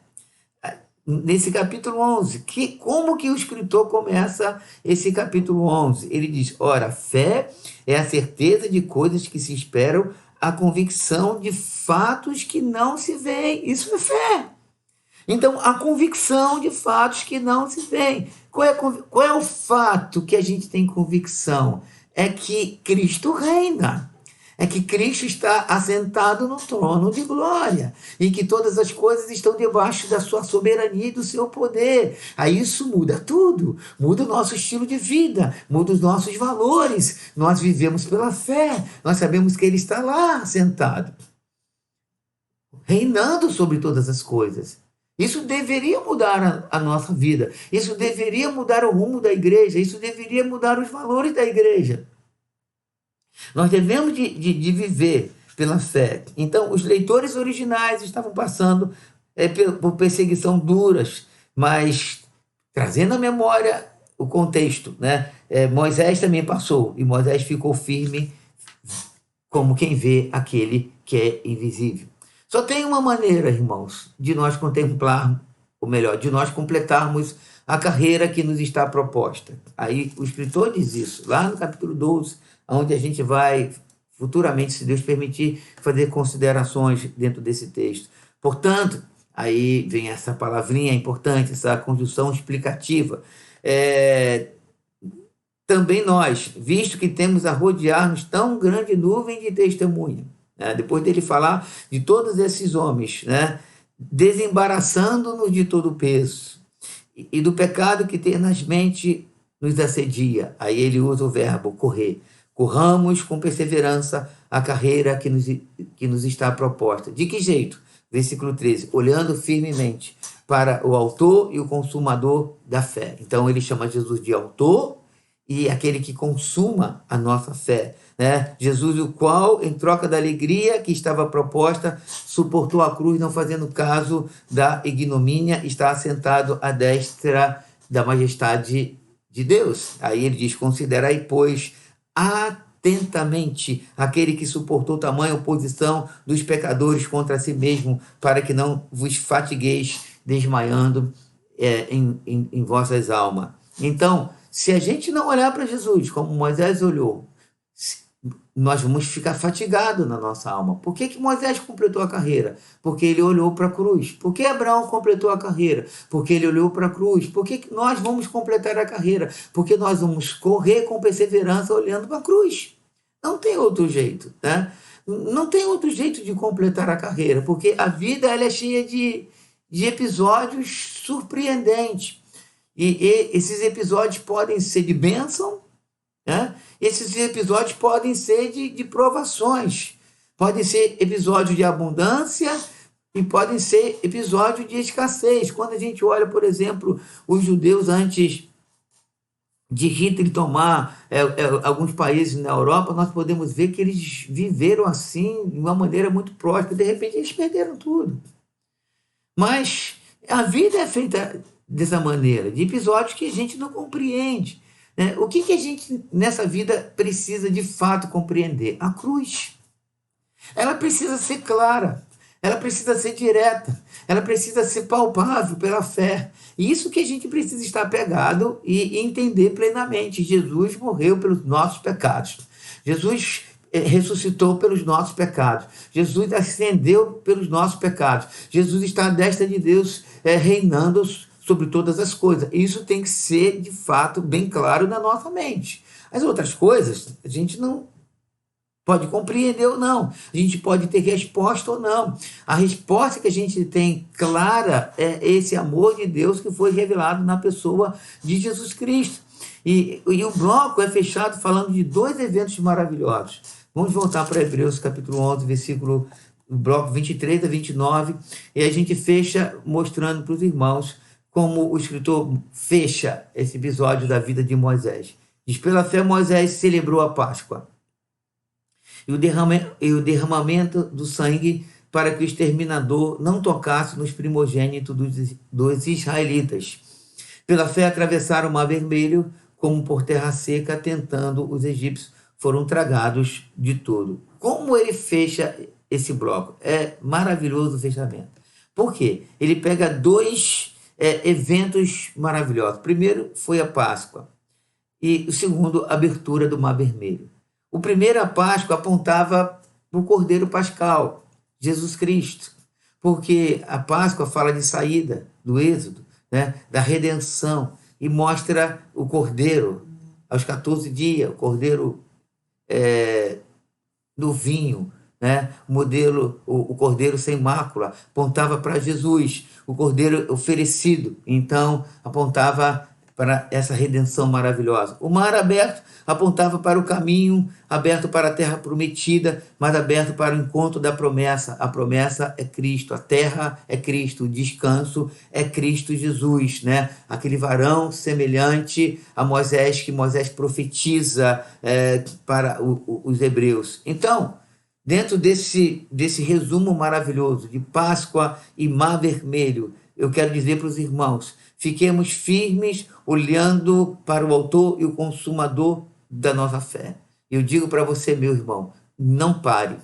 Nesse capítulo 11, como que o escritor começa esse capítulo 11? Ele diz: ora, fé é a certeza de coisas que se esperam, a convicção de fatos que não se veem. Isso é fé. Então, a convicção de fatos que não se veem. Qual é o fato que a gente tem convicção? É que Cristo reina. É que Cristo está assentado no trono de glória e que todas as coisas estão debaixo da sua soberania e do seu poder. Aí isso muda tudo, muda o nosso estilo de vida, muda os nossos valores. Nós vivemos pela fé, nós sabemos que Ele está lá sentado, reinando sobre todas as coisas. Isso deveria mudar a nossa vida, isso deveria mudar o rumo da igreja, isso deveria mudar os valores da igreja. Nós devemos de viver pela fé. Então, os leitores originais estavam passando por perseguição duras, mas trazendo à memória o contexto, né? Moisés também passou, e Moisés ficou firme como quem vê aquele que é invisível. Só tem uma maneira, irmãos, de nós contemplarmos, ou melhor, de nós completarmos a carreira que nos está proposta. Aí o escritor diz isso, lá no capítulo 12, onde a gente vai futuramente, se Deus permitir, fazer considerações dentro desse texto. Portanto, aí vem essa palavrinha importante, essa conjunção explicativa. Também nós, visto que temos a rodear-nos tão grande nuvem de testemunha, né? Depois dele falar de todos esses homens, né? Desembaraçando-nos de todo o peso e do pecado que tenazmente nos assedia. Aí ele usa o verbo correr. Corramos com perseverança a carreira que nos está proposta. De que jeito? Versículo 13. Olhando firmemente para o autor e o consumador da fé. Então ele chama Jesus de autor e aquele que consuma a nossa fé, né? Jesus, o qual, em troca da alegria que estava proposta, suportou a cruz, não fazendo caso da ignomínia, está assentado à destra da majestade de Deus. Aí ele diz: considerai, pois, atentamente aquele que suportou tamanha oposição dos pecadores contra si mesmo, para que não vos fatigueis desmaiando em vossas almas. Então, se a gente não olhar para Jesus como Moisés olhou, nós vamos ficar fatigados na nossa alma. Por que Moisés completou a carreira? Porque ele olhou para a cruz. Por que Abraão completou a carreira? Porque ele olhou para a cruz. Por que nós vamos completar a carreira? Porque nós vamos correr com perseverança olhando para a cruz. Não tem outro jeito, né? Não tem outro jeito de completar a carreira, porque a vida ela é cheia de episódios surpreendentes. E esses episódios podem ser de bênção, né? Esses episódios podem ser de provações, podem ser episódios de abundância e podem ser episódios de escassez. Quando a gente olha, por exemplo, os judeus antes de Hitler tomar alguns países na Europa, nós podemos ver que eles viveram assim, de uma maneira muito próspera. De repente, eles perderam tudo. Mas a vida é feita dessa maneira, de episódios que a gente não compreende. O que a gente, nessa vida, precisa de fato compreender? A cruz. Ela precisa ser clara, ela precisa ser direta, ela precisa ser palpável pela fé. E isso que a gente precisa estar apegado e entender plenamente. Jesus morreu pelos nossos pecados. Jesus ressuscitou pelos nossos pecados. Jesus ascendeu pelos nossos pecados. Jesus está à destra de Deus, reinando sobre todas as coisas. Isso tem que ser, de fato, bem claro na nossa mente. As outras coisas, a gente não pode compreender ou não. A gente pode ter resposta ou não. A resposta que a gente tem clara é esse amor de Deus que foi revelado na pessoa de Jesus Cristo. E o bloco é fechado falando de dois eventos maravilhosos. Vamos voltar para Hebreus capítulo 11, versículo, bloco 23 a 29, e a gente fecha mostrando para os irmãos como o escritor fecha esse episódio da vida de Moisés. Diz: pela fé Moisés celebrou a Páscoa e o derramamento do sangue para que o exterminador não tocasse nos primogênitos dos israelitas. Pela fé atravessaram o Mar Vermelho como por terra seca, tentando os egípcios, foram tragados de todo. Como ele fecha esse bloco? É maravilhoso o fechamento. Por quê? Ele pega dois eventos maravilhosos. O primeiro foi a Páscoa e o segundo, a abertura do Mar Vermelho. O primeiro, a Páscoa, apontava para o Cordeiro Pascal, Jesus Cristo, porque a Páscoa fala de saída do Êxodo, né, da redenção, e mostra o Cordeiro aos 14 dias, o Cordeiro no vinho, né? O Cordeiro sem mácula apontava para Jesus, o Cordeiro oferecido, então apontava para essa redenção maravilhosa. O mar aberto apontava para o caminho aberto para a terra prometida, mas aberto para o encontro da promessa. A promessa é Cristo, a terra é Cristo, o descanso é Cristo Jesus, né? Aquele varão semelhante a Moisés, que Moisés profetiza para os hebreus. Então, dentro desse resumo maravilhoso de Páscoa e Mar Vermelho, eu quero dizer para os irmãos: fiquemos firmes olhando para o autor e o consumador da nossa fé. Eu digo para você, meu irmão, não pare,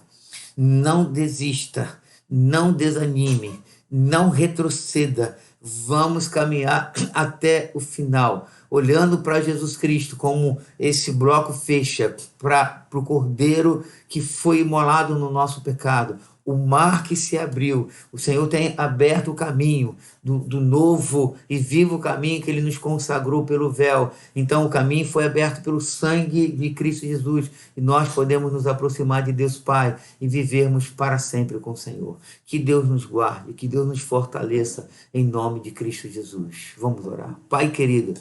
não desista, não desanime, não retroceda. Vamos caminhar até o final, olhando para Jesus Cristo, como esse bloco fecha, para o Cordeiro que foi imolado no nosso pecado, o mar que se abriu. O Senhor tem aberto o caminho do novo e vivo caminho que Ele nos consagrou pelo véu. Então o caminho foi aberto pelo sangue de Cristo Jesus e nós podemos nos aproximar de Deus Pai e vivermos para sempre com o Senhor. Que Deus nos guarde, que Deus nos fortaleça em nome de Cristo Jesus. Vamos orar. Pai querido,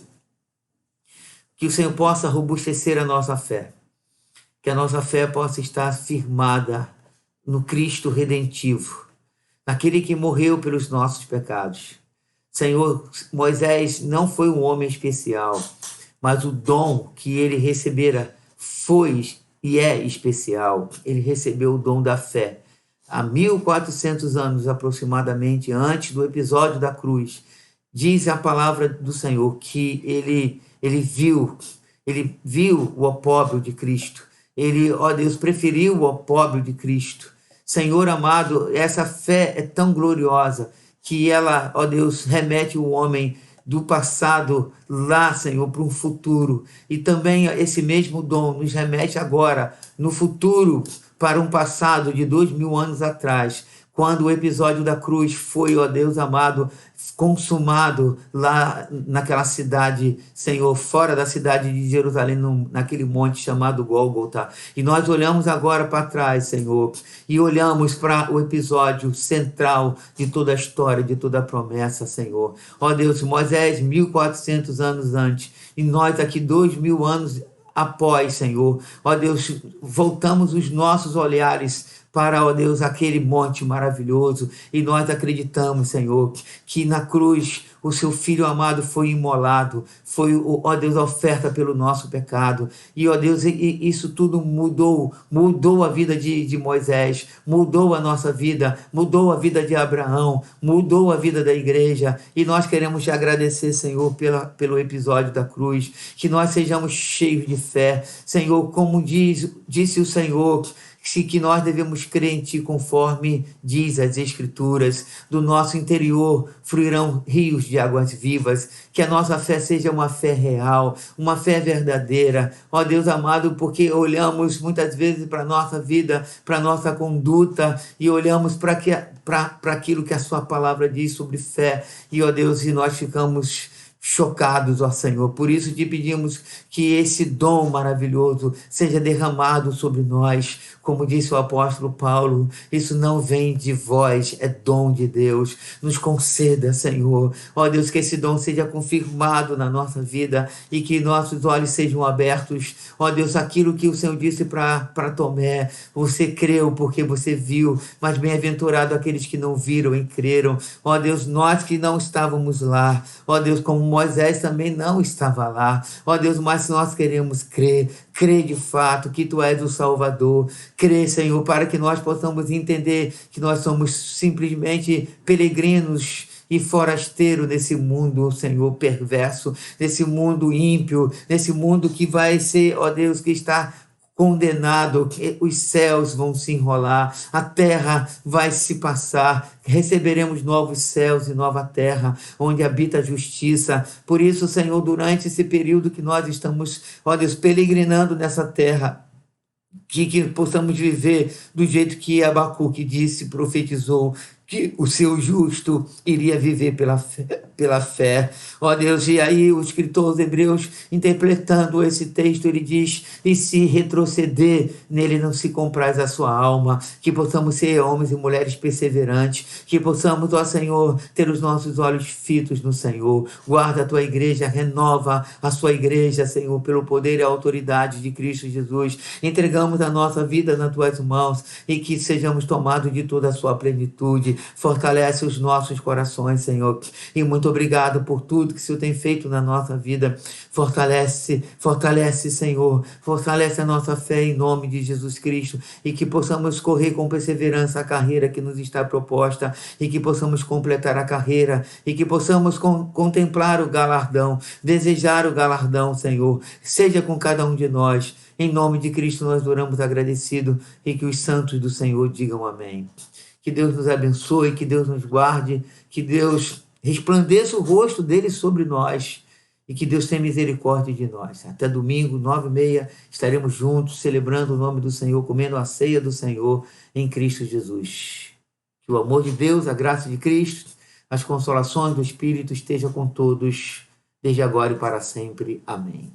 que o Senhor possa robustecer a nossa fé, que a nossa fé possa estar firmada no Cristo redentivo, naquele que morreu pelos nossos pecados. Senhor, Moisés não foi um homem especial, mas o dom que ele recebera foi e é especial. Ele recebeu o dom da fé. Há 1400 anos aproximadamente antes do episódio da cruz, diz a palavra do Senhor que ele viu o opróbrio de Cristo. Ele, ó Deus, preferiu o opróbrio de Cristo. Senhor amado, essa fé é tão gloriosa que ela, ó Deus, remete o homem do passado lá, Senhor, para um futuro. E também esse mesmo dom nos remete agora, no futuro, para um passado de 2000 anos atrás, quando o episódio da cruz foi, ó Deus amado, consumado lá naquela cidade, Senhor, fora da cidade de Jerusalém, naquele monte chamado Gólgota. E nós olhamos agora para trás, Senhor, e olhamos para o episódio central de toda a história, de toda a promessa, Senhor. Ó Deus, Moisés, 1400 anos antes, e nós aqui 2000 anos após, Senhor. Ó Deus, voltamos os nossos olhares para, ó Deus, aquele monte maravilhoso, e nós acreditamos, Senhor, que na cruz o seu Filho amado foi imolado, foi, ó Deus, a oferta pelo nosso pecado, e, ó Deus, isso tudo mudou a vida de Moisés, mudou a nossa vida, mudou a vida de Abraão, mudou a vida da igreja, e nós queremos te agradecer, Senhor, pelo episódio da cruz, que nós sejamos cheios de fé, Senhor, como disse o Senhor, que nós devemos crer em Ti conforme diz as Escrituras, do nosso interior fluirão rios de águas vivas, que a nossa fé seja uma fé real, uma fé verdadeira, ó Deus amado, porque olhamos muitas vezes para a nossa vida, para a nossa conduta, e olhamos para aquilo que a Sua palavra diz sobre fé, e ó Deus, e nós ficamos chocados, ó Senhor. Por isso te pedimos que esse dom maravilhoso seja derramado sobre nós. Como disse o apóstolo Paulo, isso não vem de vós, é dom de Deus. Nos conceda, Senhor. Ó Deus, que esse dom seja confirmado na nossa vida e que nossos olhos sejam abertos. Ó Deus, aquilo que o Senhor disse para Tomé, você creu porque você viu, mas bem-aventurado aqueles que não viram e creram. Ó Deus, nós que não estávamos lá, ó Deus, como Moisés também não estava lá. Ó Deus, mas nós queremos crer de fato que Tu és o Salvador. Crer, Senhor, para que nós possamos entender que nós somos simplesmente peregrinos e forasteiro nesse mundo, Senhor, perverso, nesse mundo ímpio, nesse mundo que vai ser, ó Deus, que está condenado, que os céus vão se enrolar, a terra vai se passar, receberemos novos céus e nova terra, onde habita a justiça. Por isso, Senhor, durante esse período que nós estamos, ó Deus, peregrinando nessa terra, que possamos viver do jeito que Abacuque disse, profetizou, que o seu justo iria viver pela fé. Ó Deus, e aí o escritor aos Hebreus, interpretando esse texto, ele diz, e se retroceder, nele não se compraz a sua alma, que possamos ser homens e mulheres perseverantes, que possamos, ó Senhor, ter os nossos olhos fitos no Senhor. Guarda a Tua igreja, renova a sua igreja, Senhor, pelo poder e a autoridade de Cristo Jesus. Entregamos a nossa vida nas Tuas mãos e que sejamos tomados de toda a sua plenitude. Fortalece os nossos corações, Senhor, e muito obrigado por tudo que o Senhor tem feito na nossa vida. Fortalece, Senhor, fortalece a nossa fé em nome de Jesus Cristo, e que possamos correr com perseverança a carreira que nos está proposta, e que possamos completar a carreira, e que possamos contemplar o galardão, desejar o galardão, Senhor. Seja com cada um de nós. Em nome de Cristo nós oramos agradecido, e que os santos do Senhor digam amém. Que Deus nos abençoe, que Deus nos guarde, que Deus resplandeça o rosto dele sobre nós e que Deus tenha misericórdia de nós. Até domingo, 9h30, estaremos juntos, celebrando o nome do Senhor, comendo a ceia do Senhor em Cristo Jesus. Que o amor de Deus, a graça de Cristo, as consolações do Espírito estejam com todos, desde agora e para sempre. Amém.